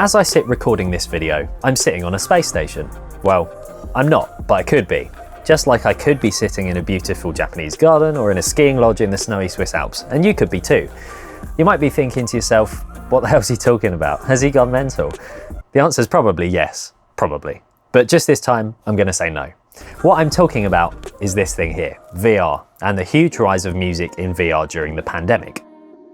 As I sit recording this video, I'm sitting on a space station. Well, I'm not, but I could be. Just like I could be sitting in a beautiful Japanese garden or in a skiing lodge in the snowy Swiss Alps, and you could be too. You might be thinking to yourself, what the hell's he talking about? Has he gone mental? The answer is probably yes, probably. But just this time, I'm going to say no. What I'm talking about is this thing here, VR, and the huge rise of music in VR during the pandemic.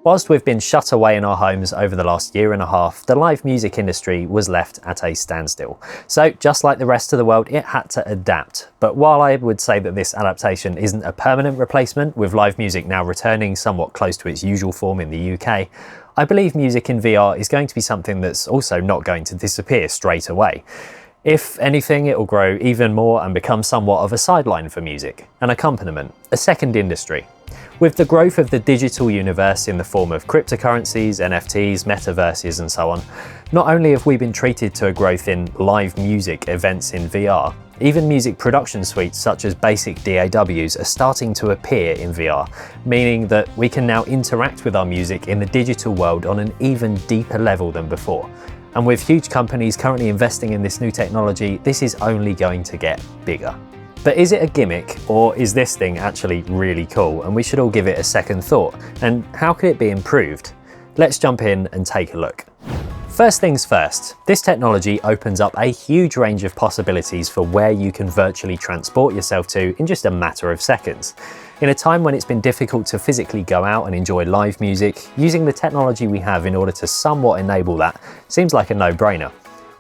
Whilst we've been shut away in our homes over the last year and a half, the live music industry was left at a standstill. So just like the rest of the world, it had to adapt. But while I would say that this adaptation isn't a permanent replacement, with live music now returning somewhat close to its usual form in the UK, I believe music in VR is going to be something that's also not going to disappear straight away. If anything, it will grow even more and become somewhat of a sideline for music, an accompaniment, a second industry. With the growth of the digital universe in the form of cryptocurrencies, NFTs, metaverses and so on, not only have we been treated to a growth in live music events in VR, even music production suites such as basic DAWs are starting to appear in VR, meaning that we can now interact with our music in the digital world on an even deeper level than before. And with huge companies currently investing in this new technology, this is only going to get bigger. But is it a gimmick, or is this thing actually really cool and we should all give it a second thought? And how could it be improved? Let's jump in and take a look. First things first, this technology opens up a huge range of possibilities for where you can virtually transport yourself to in just a matter of seconds. In a time when it's been difficult to physically go out and enjoy live music, using the technology we have in order to somewhat enable that seems like a no-brainer.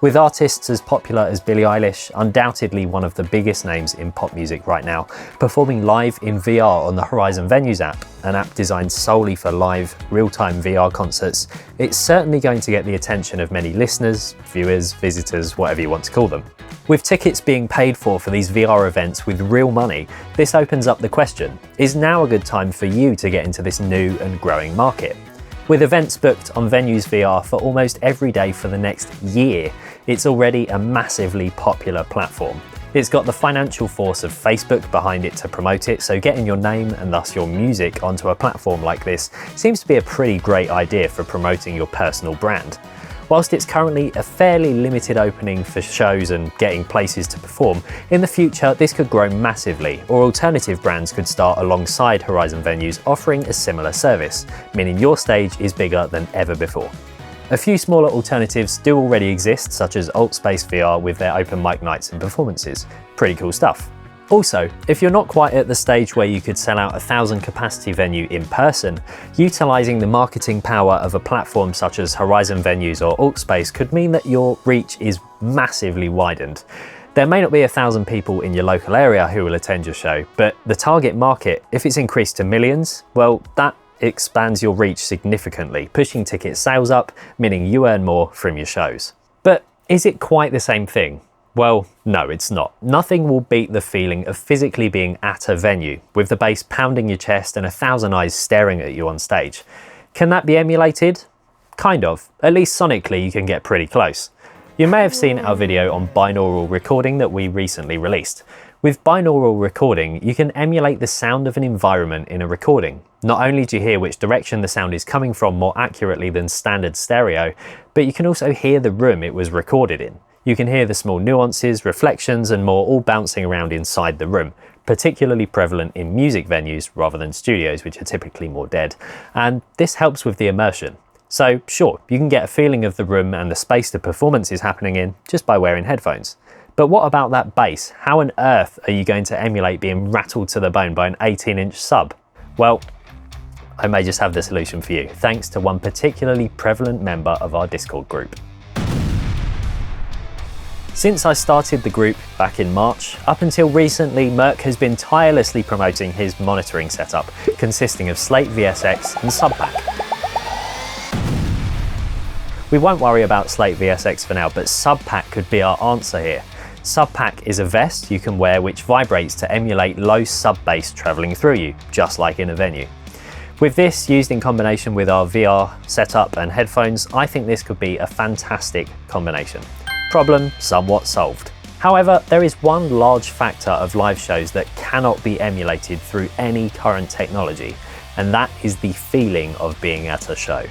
With artists as popular as Billie Eilish, undoubtedly one of the biggest names in pop music right now, performing live in VR on the Horizon Venues app, an app designed solely for live, real-time VR concerts, it's certainly going to get the attention of many listeners, viewers, visitors, whatever you want to call them. With tickets being paid for these VR events with real money, this opens up the question, is now a good time for you to get into this new and growing market? With events booked on Venues VR for almost every day for the next year, it's already a massively popular platform. It's got the financial force of Facebook behind it to promote it, so getting your name and thus your music onto a platform like this seems to be a pretty great idea for promoting your personal brand. Whilst it's currently a fairly limited opening for shows and getting places to perform, in the future this could grow massively, or alternative brands could start alongside Horizon Venues offering a similar service, meaning your stage is bigger than ever before. A few smaller alternatives do already exist, such as AltSpace VR with their open mic nights and performances. Pretty cool stuff. Also, if you're not quite at the stage where you could sell out 1,000 capacity venue in person, utilising the marketing power of a platform such as Horizon Venues or AltSpace could mean that your reach is massively widened. There may not be 1,000 people in your local area who will attend your show, but the target market, if it's increased to millions, well, that expands your reach significantly, pushing ticket sales up, meaning you earn more from your shows. But is it quite the same thing? Well, no, it's not. Nothing will beat the feeling of physically being at a venue, with the bass pounding your chest and 1,000 eyes staring at you on stage. Can that be emulated? Kind of. At least sonically you can get pretty close. You may have seen our video on binaural recording that we recently released. With binaural recording, you can emulate the sound of an environment in a recording. Not only do you hear which direction the sound is coming from more accurately than standard stereo, but you can also hear the room it was recorded in. You can hear the small nuances, reflections and more all bouncing around inside the room, particularly prevalent in music venues rather than studios, which are typically more dead. And this helps with the immersion. So sure, you can get a feeling of the room and the space the performance is happening in just by wearing headphones. But what about that bass? How on earth are you going to emulate being rattled to the bone by an 18-inch sub? Well, I may just have the solution for you, thanks to one particularly prevalent member of our Discord group. Since I started the group back in March, up until recently, Merck has been tirelessly promoting his monitoring setup, consisting of Slate VSX and SubPack. We won't worry about Slate VSX for now, but SubPack could be our answer here. SubPack is a vest you can wear which vibrates to emulate low sub-bass travelling through you, just like in a venue. With this used in combination with our VR setup and headphones, I think this could be a fantastic combination. Problem somewhat solved. However, there is one large factor of live shows that cannot be emulated through any current technology, and that is the feeling of being at a show.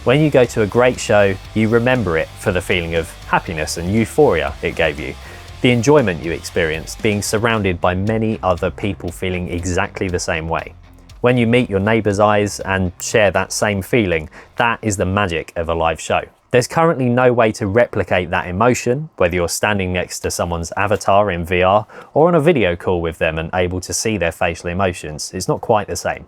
When you go to a great show, you remember it for the feeling of happiness and euphoria it gave you. The enjoyment you experienced being surrounded by many other people feeling exactly the same way. When you meet your neighbour's eyes and share that same feeling, that is the magic of a live show. There's currently no way to replicate that emotion, whether you're standing next to someone's avatar in VR or on a video call with them and able to see their facial emotions. It's not quite the same.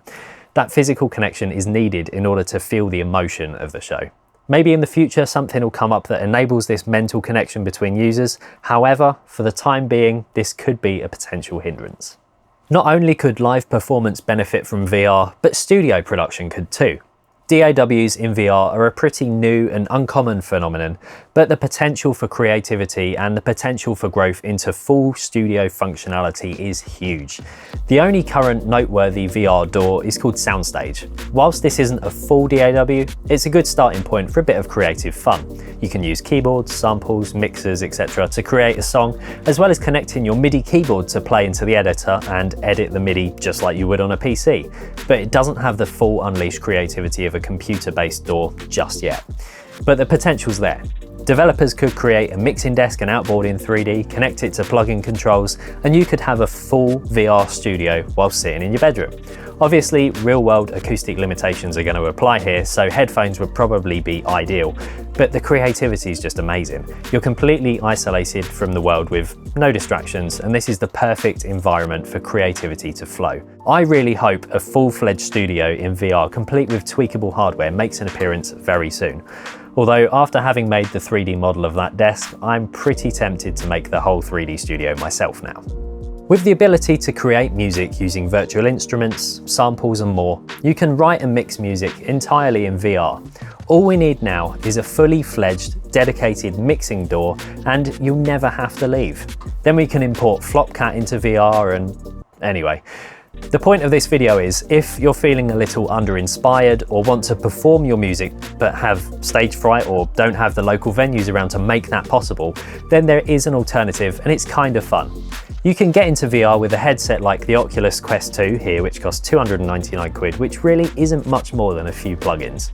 That physical connection is needed in order to feel the emotion of the show. Maybe in the future something will come up that enables this mental connection between users. However, for the time being, this could be a potential hindrance. Not only could live performance benefit from VR, but studio production could too. DAWs in VR are a pretty new and uncommon phenomenon, but the potential for creativity and the potential for growth into full studio functionality is huge. The only current noteworthy VR DAW is called Soundstage. Whilst this isn't a full DAW, it's a good starting point for a bit of creative fun. You can use keyboards, samples, mixers, etc. to create a song, as well as connecting your MIDI keyboard to play into the editor and edit the MIDI just like you would on a PC. But it doesn't have the full unleashed creativity of a computer-based DAW just yet. But the potential's there. Developers could create a mixing desk and outboard in 3D, connect it to plug-in controls, and you could have a full VR studio while sitting in your bedroom. Obviously, real-world acoustic limitations are going to apply here, so headphones would probably be ideal, but the creativity is just amazing. You're completely isolated from the world with no distractions, and this is the perfect environment for creativity to flow. I really hope a full-fledged studio in VR, complete with tweakable hardware, makes an appearance very soon. Although after having made the 3D model of that desk, I'm pretty tempted to make the whole 3D studio myself now. With the ability to create music using virtual instruments, samples and more, you can write and mix music entirely in VR. All we need now is a fully fledged, dedicated mixing DAW, and you'll never have to leave. Then we can import Flopcat into VR and... anyway. The point of this video is, if you're feeling a little under-inspired or want to perform your music but have stage fright or don't have the local venues around to make that possible, then there is an alternative and it's kind of fun. You can get into VR with a headset like the Oculus Quest 2 here, which costs 299 quid, which really isn't much more than a few plugins.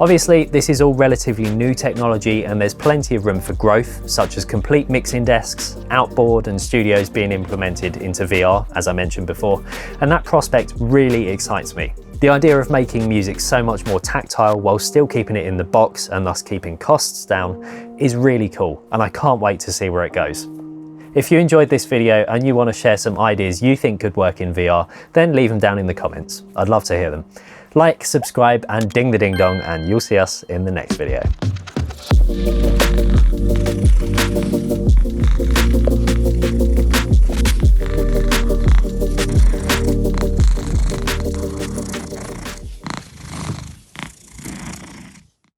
Obviously, this is all relatively new technology and there's plenty of room for growth, such as complete mixing desks, outboard and studios being implemented into VR, as I mentioned before, and that prospect really excites me. The idea of making music so much more tactile while still keeping it in the box and thus keeping costs down is really cool, and I can't wait to see where it goes. If you enjoyed this video and you want to share some ideas you think could work in VR, then leave them down in the comments. I'd love to hear them. Like, subscribe and ding the ding dong, and you'll see us in the next video.